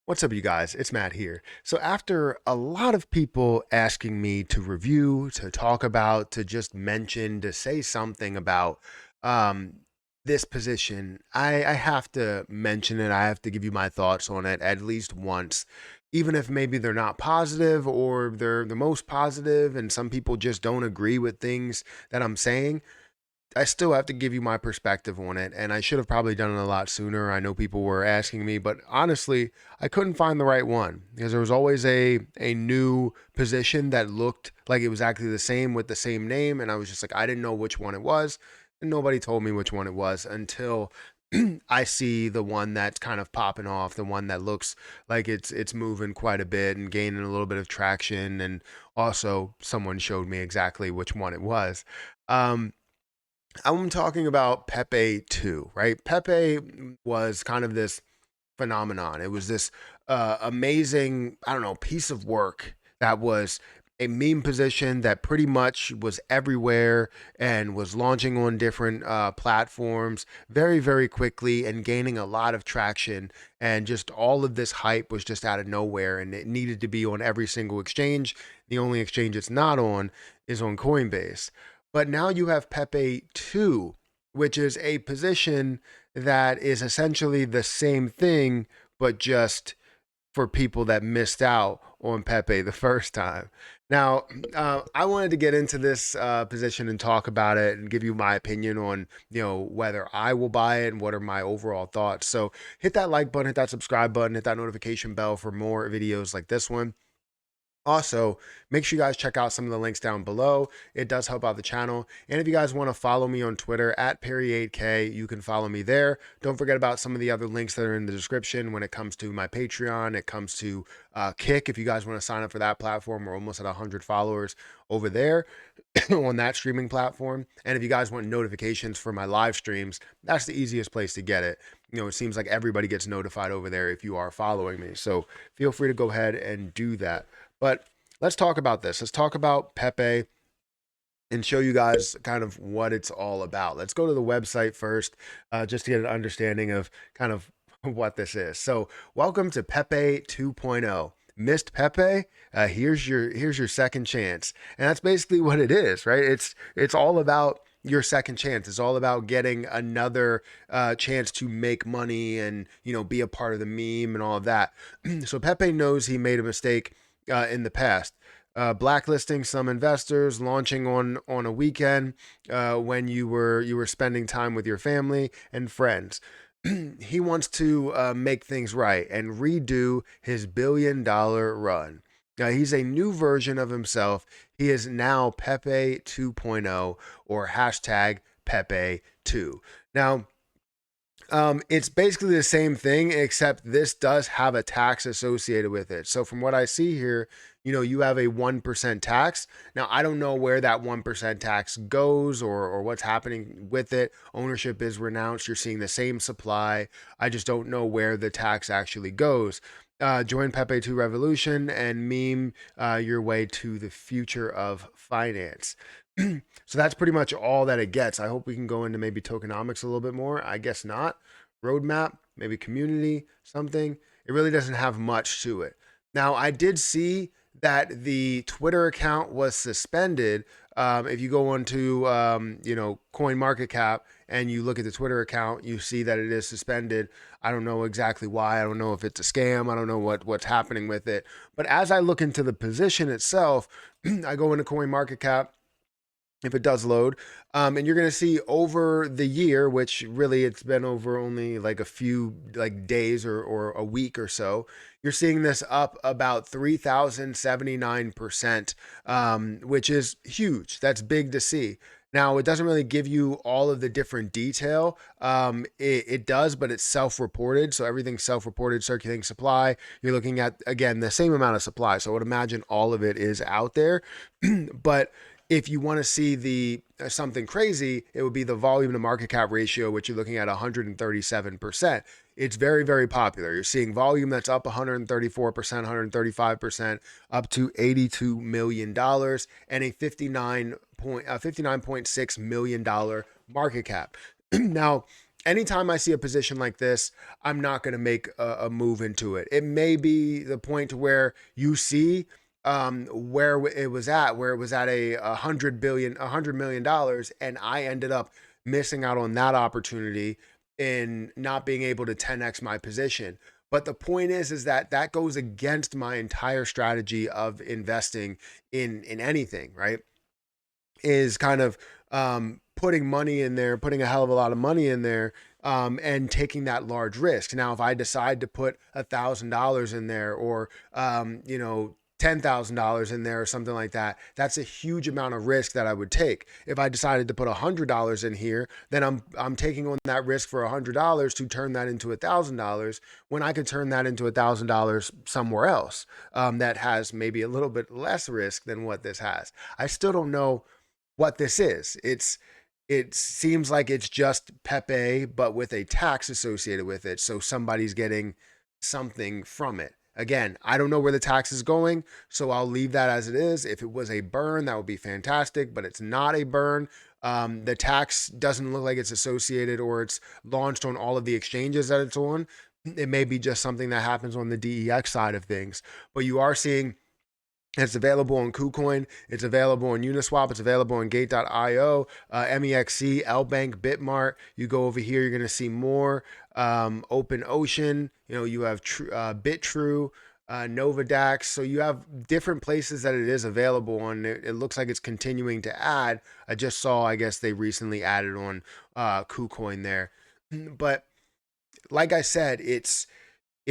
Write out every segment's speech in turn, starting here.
What's up, you guys? It's Matt here. So, after a lot of people asking me to review, to talk about, to just mention, to say something about um, this position, I have to mention it. I have to give you my thoughts on it at least once, even if maybe they're not positive or they're the most positive, and some people just don't agree with things that I'm saying. I still have to give you my perspective on it, and I should have probably done it a lot sooner. I know people were asking me, but honestly, I couldn't find the right one because there was always a new position that looked like it was actually the same with the same name, and I was just like, I didn't know which one it was, and nobody told me which one it was until I see the one that's kind of popping off, the one that looks like it's moving quite a bit and gaining a little bit of traction, and also someone showed me exactly which one it was. Um, I'm talking about Pepe 2, right? Pepe was kind of this phenomenon. It was this amazing, I don't know, piece of work that was a meme position that pretty much was everywhere and was launching on different platforms very, very quickly and gaining a lot of traction. And just all of this hype was just out of nowhere and it needed to be on every single exchange. The only exchange it's not on is on Coinbase. But now you have Pepe 2, which is a position that is essentially the same thing, but just for people that missed out on Pepe the first time. Now, I wanted to get into this position and talk about it and give you my opinion on, whether I will buy it and what are my overall thoughts. So hit that like button, hit that subscribe button, hit that notification bell for more videos like this one. Also, make sure you guys check out some of the links down below. It does help out the channel. And if you guys want to follow me on Twitter at Perry8K, you can follow me there. Don't forget about some of the other links that are in the description when it comes to my Patreon. It comes to Kick. If you guys want to sign up for that platform, we're almost at 100 followers over there on that streaming platform. And if you guys want notifications for my live streams, that's the easiest place to get it. It seems like everybody gets notified over there if you are following me. So feel free to go ahead and do that. But let's talk about this. Let's talk about Pepe and show you guys kind of what it's all about. Let's go to the website first, just to get an understanding of kind of what this is. So, welcome to Pepe 2.0. Missed Pepe? Here's your second chance, and that's basically what it is, right? It's all about your second chance. It's all about getting another chance to make money and be a part of the meme and all of that. So Pepe knows he made a mistake in the past. Blacklisting some investors, launching on a weekend when you were spending time with your family and friends. He wants to make things right and redo his $1 billion run. Now, he's a new version of himself. He is now Pepe 2.0 or hashtag Pepe 2. Now, it's basically the same thing, except this does have a tax associated with it. So from what I see here, you have a 1% tax. Now, I don't know where that 1% tax goes or what's happening with it. Ownership is renounced. You're seeing the same supply. I just don't know where the tax actually goes. Join Pepe 2 Revolution and meme your way to the future of finance. So that's pretty much all that it gets. I hope we can go into maybe tokenomics a little bit more. I guess not. Roadmap, maybe community, something. It really doesn't have much to it. Now, I did see that the Twitter account was suspended. If you go onto, Coin Market Cap and you look at the Twitter account, you see that it is suspended. I don't know exactly why. I don't know if it's a scam. I don't know what's happening with it. But as I look into the position itself, I go into Coin Market Cap if it does load. And you're going to see over the year, which really it's been over only like a few like days or a week or so, you're seeing this up about 3,079%, which is huge. That's big to see. Now, it doesn't really give you all of the different detail. It does, but it's self-reported. So everything's self-reported, circulating supply. You're looking at, again, the same amount of supply. So I would imagine all of it is out there. But if you want to see the something crazy, it would be the volume to market cap ratio, which you're looking at 137%. It's very, very popular. You're seeing volume that's up 134%, 135%, up to $82 million and a $59.6 million market cap. Now, anytime I see a position like this, I'm not going to make a move into it. It may be the point to where you see where where it was at $100 million, and I ended up missing out on that opportunity in not being able to 10x my position. But the point is that that goes against my entire strategy of investing in anything, right? Is kind of putting money in there, putting a hell of a lot of money in there, and taking that large risk. Now, if I decide to put $1,000 in there, or $10,000 in there or something like that, that's a huge amount of risk that I would take. If I decided to put $100 in here, then I'm taking on that risk for $100 to turn that into $1,000, when I could turn that into $1,000 somewhere else, that has maybe a little bit less risk than what this has. I still don't know what this is. It seems like it's just Pepe, but with a tax associated with it. So somebody's getting something from it. Again, I don't know where the tax is going, so I'll leave that as it is. If it was a burn, that would be fantastic, but it's not a burn. The tax doesn't look like it's associated or it's launched on all of the exchanges that it's on. It may be just something that happens on the DEX side of things, but you are seeing it's available on KuCoin. It's available on Uniswap. It's available on Gate.io, MEXC, LBank, Bitmart. You go over here, you're going to see more. Open Ocean. You have BitTrue, Novadax. So you have different places that it is available on. It looks like it's continuing to add. I just saw, I guess they recently added on KuCoin there. But like I said, it's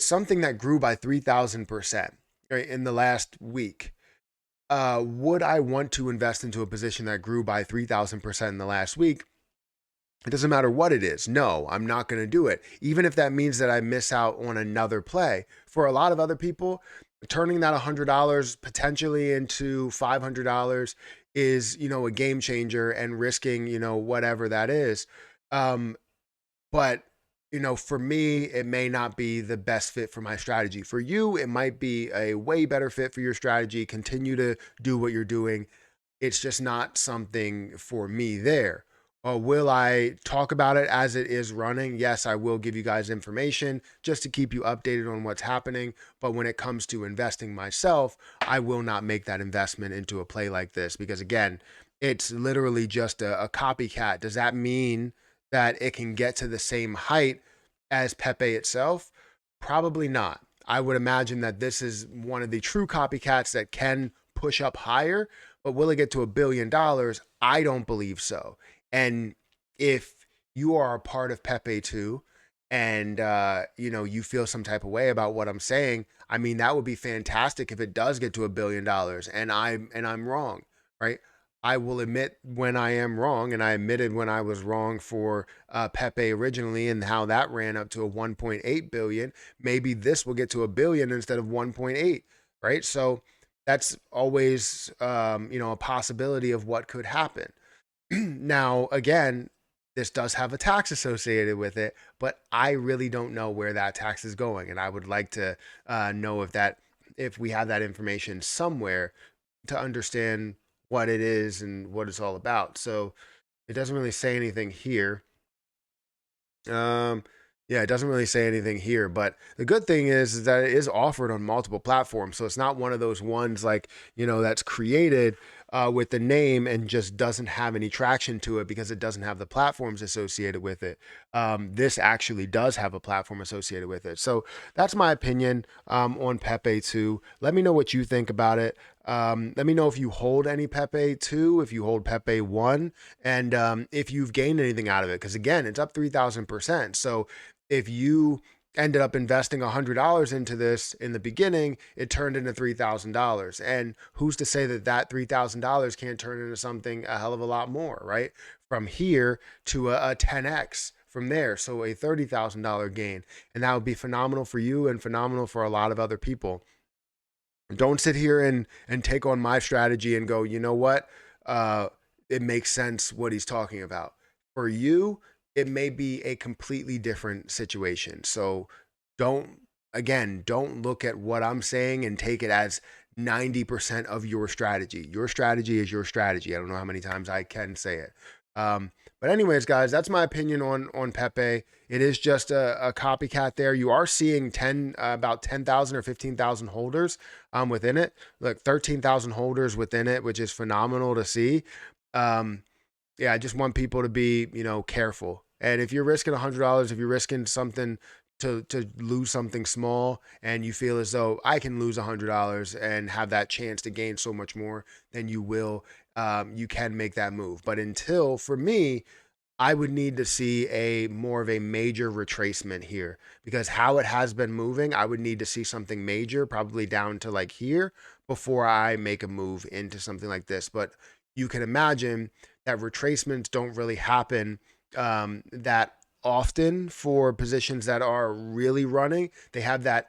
something that grew by 3,000%. Right, in the last week. Would I want to invest into a position that grew by 3,000% in the last week? It doesn't matter what it is. No, I'm not going to do it. Even if that means that I miss out on another play. For a lot of other people, turning that $100 potentially into $500 is, a game changer, and risking, whatever that is. But for me, it may not be the best fit for my strategy. For you, it might be a way better fit for your strategy. Continue to do what you're doing. It's just not something for me there. Or will I talk about it as it is running? Yes, I will give you guys information just to keep you updated on what's happening. But when it comes to investing myself, I will not make that investment into a play like this, because again, it's literally just a copycat. Does that mean that it can get to the same height as Pepe itself? Probably not. I would imagine that this is one of the true copycats that can push up higher, but will it get to $1 billion? I don't believe so. And if you are a part of Pepe too, and you feel some type of way about what I'm saying, I mean, that would be fantastic if it does get to $1 billion, and I'm wrong, right? I will admit when I am wrong, and I admitted when I was wrong for Pepe originally, and how that ran up to a 1.8 billion. Maybe this will get to a billion instead of 1.8, right? So that's always a possibility of what could happen. Now, again, this does have a tax associated with it, but I really don't know where that tax is going, and I would like to know if we have that information somewhere to understand what it is and what it's all about. So it doesn't really say anything here. Um, yeah, it doesn't really say anything here, but the good thing is that it is offered on multiple platforms. So it's not one of those ones like, that's created with the name and just doesn't have any traction to it because it doesn't have the platforms associated with it. This actually does have a platform associated with it. So that's my opinion on Pepe 2. Let me know what you think about it. Let me know if you hold any Pepe 2, if you hold Pepe 1, and if you've gained anything out of it. Because again, it's up 3,000%. So if you ended up investing $100 into this in the beginning, it turned into $3,000. And who's to say that that $3,000 can't turn into something a hell of a lot more, right? From here to a 10x from there. So a $30,000 gain. And that would be phenomenal for you and phenomenal for a lot of other people. Don't sit here and take on my strategy and go, you know what? It makes sense what he's talking about. For you, it may be a completely different situation. So don't don't look at what I'm saying and take it as 90% of your strategy. Your strategy is your strategy. I don't know how many times I can say it. But anyways, guys, that's my opinion on Pepe. It is just a copycat there. You are seeing about 10,000 or 15,000 holders within it. Like 13,000 holders within it, which is phenomenal to see. Um, yeah, I just want people to be, careful. And if you're risking $100, if you're risking something to lose something small, and you feel as though I can lose $100 and have that chance to gain so much more, then you will. You can make that move. But until, for me, I would need to see a more of a major retracement here, because how it has been moving, I would need to see something major, probably down to like here, before I make a move into something like this. But you can imagine that retracements don't really happen that often for positions that are really running. They have that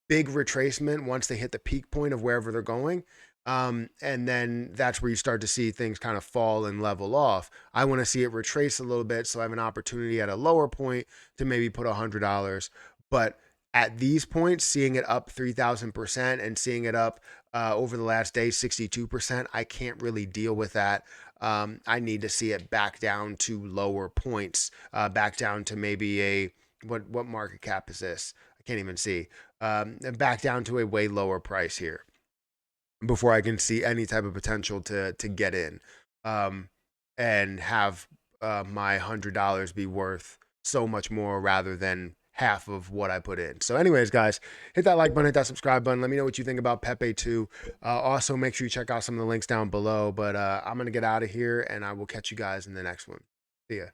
big retracement once they hit the peak point of wherever they're going. And then that's where you start to see things kind of fall and level off. I want to see it retrace a little bit so I have an opportunity at a lower point to maybe put $100. But at these points, seeing it up 3,000% and seeing it up over the last day 62%, I can't really deal with that. I need to see it back down to lower points, back down to maybe what market cap is this? I can't even see. Back down to a way lower price here before I can see any type of potential to get in, um, and have my $100 be worth so much more rather than half of what I put in. So, anyways, guys, hit that like button, hit that subscribe button. Let me know what you think about Pepe 2. Also, make sure you check out some of the links down below. But I'm gonna get out of here, and I will catch you guys in the next one. See ya.